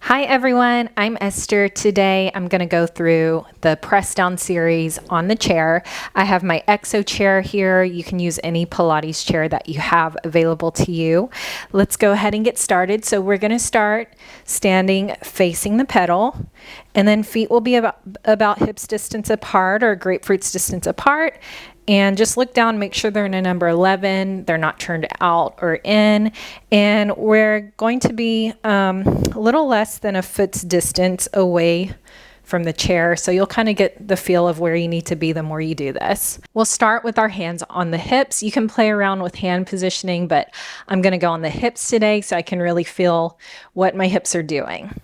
Hi everyone, I'm Esther. Today I'm going to go through the press down series on the chair. I have my Exo chair here. You can use any Pilates chair that you have available to you. Let's go ahead and get started. So we're going to start standing facing the pedal, and then feet will be about hips distance apart or grapefruit's distance apart. And just look down, make sure they're in a number 11, they're not turned out or in. And we're going to be a little less than a foot's distance away from the chair. So you'll kind of get the feel of where you need to be the more you do this. We'll start with our hands on the hips. You can play around with hand positioning, but I'm going to go on the hips today so I can really feel what my hips are doing.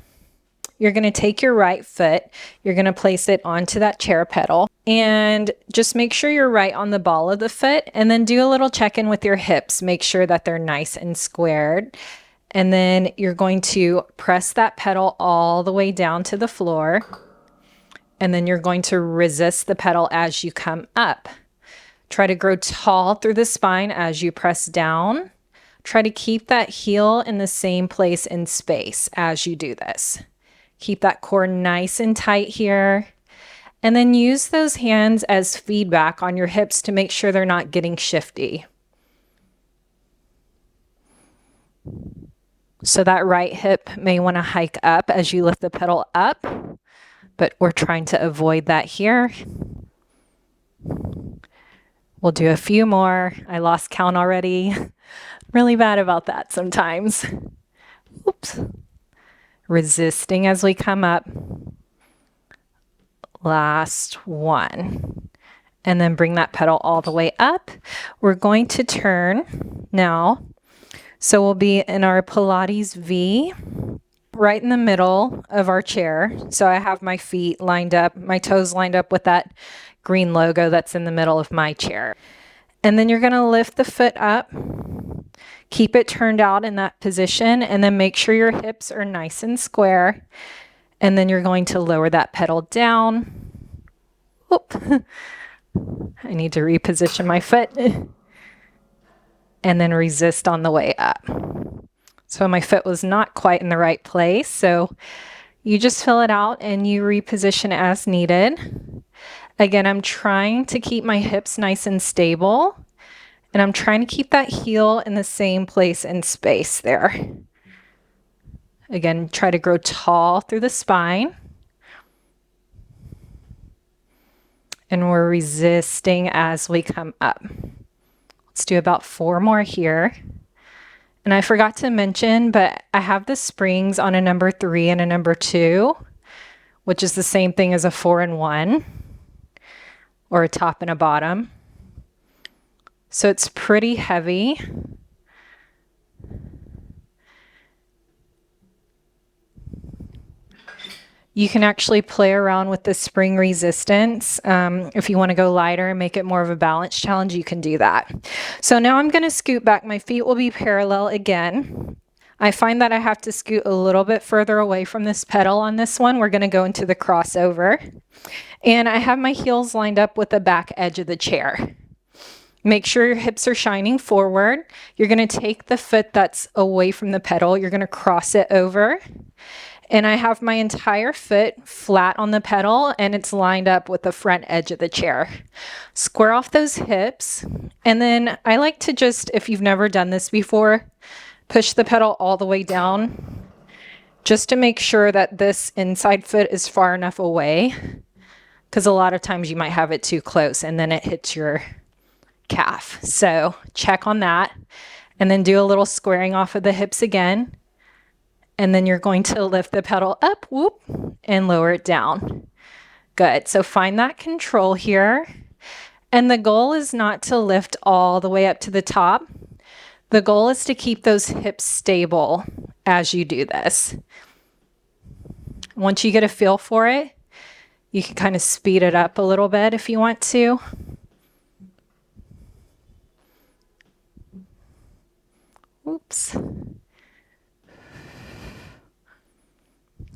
You're going to take your right foot, you're going to place it onto that chair pedal, and just make sure you're right on the ball of the foot, and then do a little check-in with your hips. Make sure that they're nice and squared. And then you're going to press that pedal all the way down to the floor, and then you're going to resist the pedal as you come up. Try to grow tall through the spine as you press down. Try to keep that heel in the same place in space as you do this. Keep that core nice and tight here. And then use those hands as feedback on your hips to make sure they're not getting shifty. So that right hip may want to hike up as you lift the pedal up, but we're trying to avoid that here. We'll do a few more. I lost count already. Really bad about that sometimes. Oops. Resisting as we come up. Last one. And then bring that pedal all the way up. We're going to turn now. So we'll be in our Pilates V, right in the middle of our chair. So I have my feet lined up, my toes lined up with that green logo that's in the middle of my chair. And then you're going to lift the foot up. Keep it turned out in that position, and then make sure your hips are nice and square. And then you're going to lower that pedal down. Oop. I need to reposition my foot. And then resist on the way up. So my foot was not quite in the right place. So you just fill it out and you reposition as needed. Again, I'm trying to keep my hips nice and stable. And I'm trying to keep that heel in the same place in space there. Again, try to grow tall through the spine. And we're resisting as we come up. Let's do about 4 more here. And I forgot to mention, but I have the springs on a number 3 and a number 2, which is the same thing as a 4 and 1, or a top and a bottom. So it's pretty heavy. You can actually play around with the spring resistance. If you want to go lighter and make it more of a balance challenge, you can do that. So now I'm going to scoot back. My feet will be parallel again. I find that I have to scoot a little bit further away from this pedal on this one. We're going to go into the crossover. And I have my heels lined up with the back edge of the chair. Make sure your hips are shining forward. You're going to take the foot that's away from the pedal. You're going to cross it over. And I have my entire foot flat on the pedal, and it's lined up with the front edge of the chair. Square off those hips. And then I like to just, if you've never done this before, push the pedal all the way down just to make sure that this inside foot is far enough away, because a lot of times you might have it too close and then it hits your calf. So check on that, and then do a little squaring off of the hips again. And then you're going to lift the pedal up, whoop, and lower it down. Good. So find that control here. And the goal is not to lift all the way up to the top. The goal is to keep those hips stable as you do this. Once you get a feel for it, you can kind of speed it up a little bit if you want to. Oops.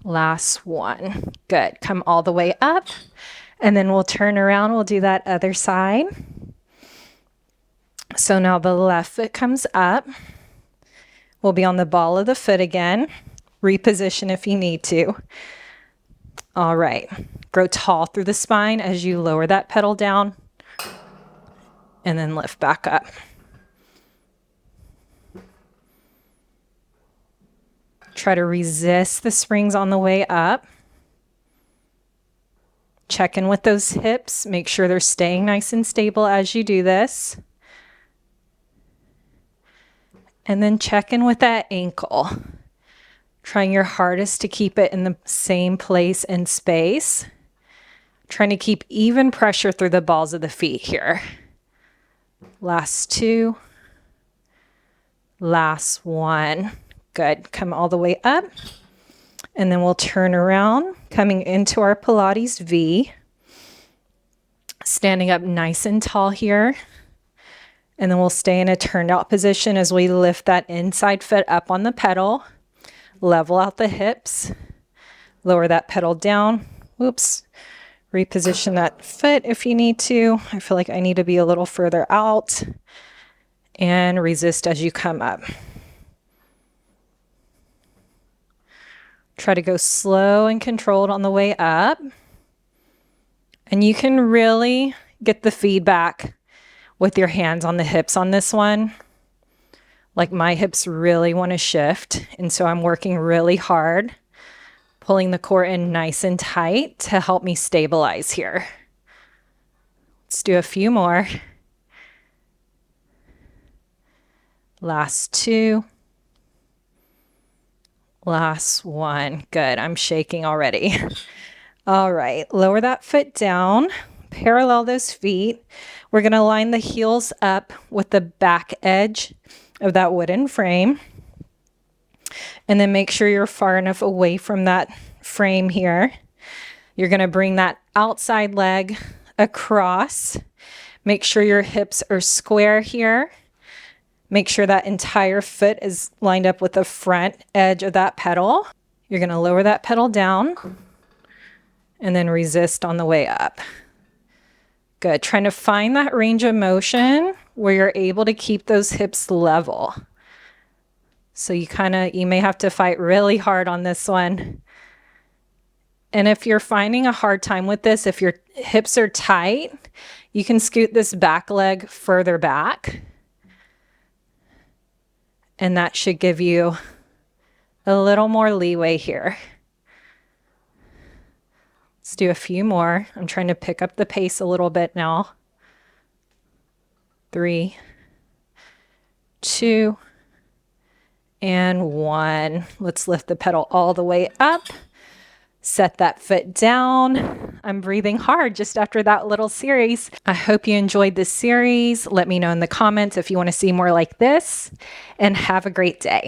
Last one. Good. Come all the way up, and then we'll turn around. We'll do that other side. So now the left foot comes up. We'll be on the ball of the foot again. reposition if you need to. All right, grow tall through the spine as you lower that pedal down and then lift back up. Try to resist the springs on the way up. Check in with those hips. Make sure they're staying nice and stable as you do this. And then check in with that ankle. Trying your hardest to keep it in the same place and space. Trying to keep even pressure through the balls of the feet here. Last two. Last one. Good. Come all the way up. And then we'll turn around, coming into our Pilates V. Standing up nice and tall here. And then we'll stay in a turned out position as we lift that inside foot up on the pedal. Level out the hips. Lower that pedal down. Whoops. Reposition that foot if you need to. I feel like I need to be a little further out. And resist as you come up. Try to go slow and controlled on the way up. And you can really get the feedback with your hands on the hips on this one. Like my hips really want to shift. And so I'm working really hard, pulling the core in nice and tight to help me stabilize here. Let's do a few more. Last two. Last one. Good. I'm shaking already. All right. Lower that foot down. Parallel those feet. We're going to line the heels up with the back edge of that wooden frame. And then make sure you're far enough away from that frame here. You're going to bring that outside leg across. Make sure your hips are square here. Make sure that entire foot is lined up with the front edge of that pedal. You're going to lower that pedal down and then resist on the way up. Good. Trying to find that range of motion where you're able to keep those hips level. So you may have to fight really hard on this one. And if you're finding a hard time with this, if your hips are tight, you can scoot this back leg further back. And that should give you a little more leeway here. Let's do a few more. I'm trying to pick up the pace a little bit now. 3, 2, and 1. Let's lift the pedal all the way up. Set that foot down. I'm breathing hard just after that little series. I hope you enjoyed this series. Let me know in the comments if you want to see more like this, and have a great day.